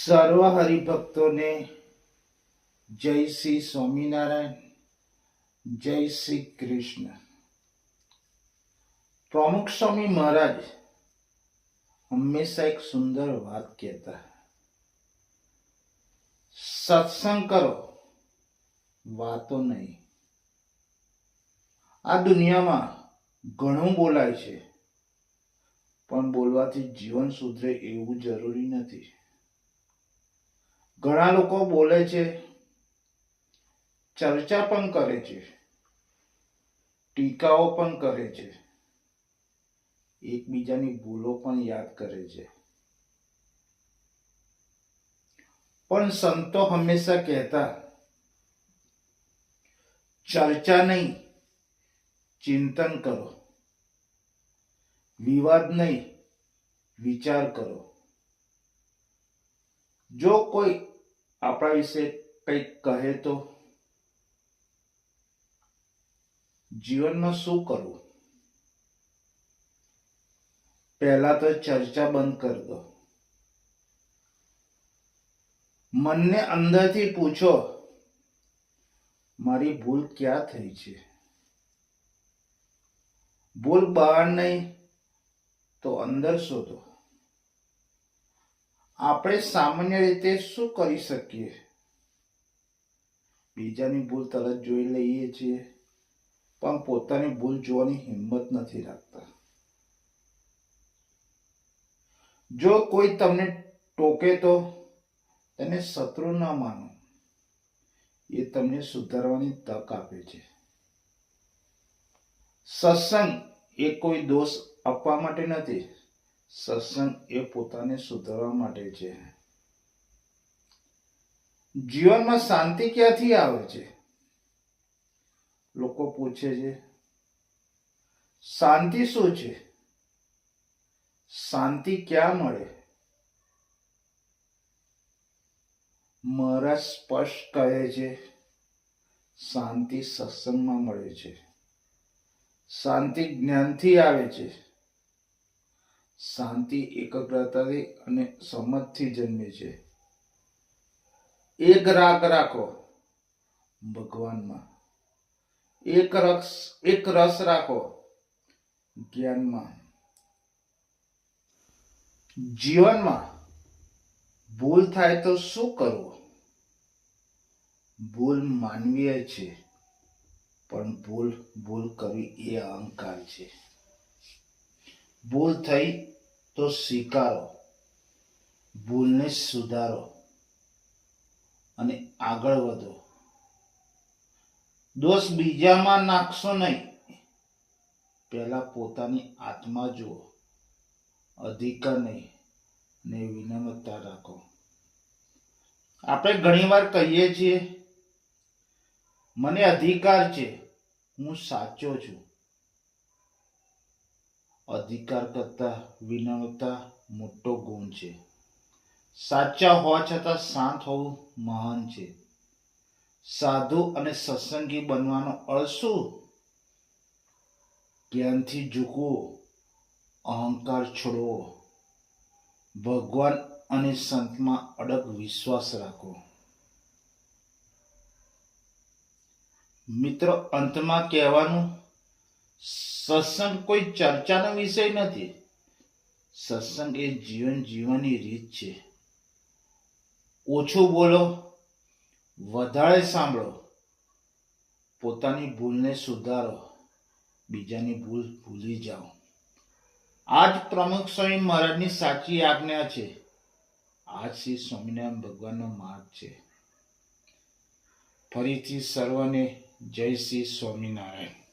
સર્વ હરિભક્તોને જય શ્રી સ્વામિનારાયણ, જય શ્રી કૃષ્ણ। પ્રમુખ સ્વામી મહારાજ હંમેશા એક સુંદર વાત કહેતા, સત્સંગ કરો, વાતો નહીં। આ દુનિયામાં ઘણું બોલાય છે, પણ બોલવાથી જીવન સુધરે એવું જરૂરી નથી। ઘણા લોકો બોલે છે, ચર્ચા પણ કરે છે, ટીકાઓ પણ કરે છે, એકબીજાની ભૂલો પણ યાદ કરે છે, પણ સંતો હંમેશા કહેતા, ચર્ચા નહીં, ચિંતન કરો, વિવાદ નહીં, વિચાર કરો। જો કોઈ આપણા વિશે કંઈક કહે તો જીવનમાં શું કરવું? પહેલા તો ચર્ચા બંધ કરી દો। મનને અંદરથી પૂછો, મારી ભૂલ ક્યાં થઈ છે? ભૂલ બહાર નહીં તો અંદર શોધો। આપણે સામાન્ય રીતે શું કરી શકીએ? બીજાની ભૂલ તરત જોઈ લઈએ છીએ, પણ પોતાની ભૂલ જોવાની હિંમત નથી રાખતા। જો કોઈ તમને ટોકે તો તેને શત્રુ ન માનો, એ તમને સુધારવાની તક આપે છે। સત્સંગ એ કોઈ દોષ આપવા માટે નથી, સત્સંગ એ પોતાને સુધારવા માટે છે। જીવનમાં શાંતિ ક્યાંથી આવે છે? લોકો પૂછે છે, શાંતિ શું છે? શાંતિ ક્યાં મળે? મહારાજ સ્પષ્ટ કહે છે, શાંતિ સત્સંગમાં મળે છે। શાંતિ જ્ઞાનથી આવે છે। શાંતિ એકાગ્રતાથી અને સમજથી જન્મે છે। એક રાગ રાખો ભગવાનમાં, એક રસ રાખો જ્ઞાનમાં। જીવનમાં ભૂલ થાય તો શું કરવું? ભૂલ માનવીય છે, પણ ભૂલ કરવી એ અહંકાર છે। ભૂલ થઈ તો સ્વીકારો, ભૂલને સુધારો અને આગળ વધો। દોષ બીજામાં નાખશો નહીં, પહેલા પોતાની આત્મા જુઓ। અધિકાર નહીં ને વિનમ્રતા રાખો। આપણે ઘણીવાર કહીએ છીએ, મને અધિકાર છે, હું સાચો છું। અધિકાર કરતા વિનમ્રતા મોટો ગુણ છે। સાચા હોવા છતાં શાંત હોવું મહાન છે। સાધુ અને સત્સંગી બનવાનો અર્થ શું? જ્ઞાનથી ઝૂકવો, અહંકાર છોડવો, ભગવાન અને સંતમાં અડગ વિશ્વાસ રાખો। મિત્રો, અંતમાં કહેવાનું, સત્સંગ કોઈ ચર્ચાનો વિષય નથી, સત્સંગ એ જીવન જીવવાની રીત છે। ઓછું બોલો, વધારે સાંભળો, પોતાની ભૂલને સુધારો, બીજાની ભૂલ ભૂલી જાઓ। આ જ પ્રમુખ સ્વામી મહારાજની સાચી આજ્ઞા છે। આ શ્રી સ્વામિનારાયણ ભગવાનનો માર્ગ છે। ફરીથી સર્વને જય શ્રી સ્વામિનારાયણ।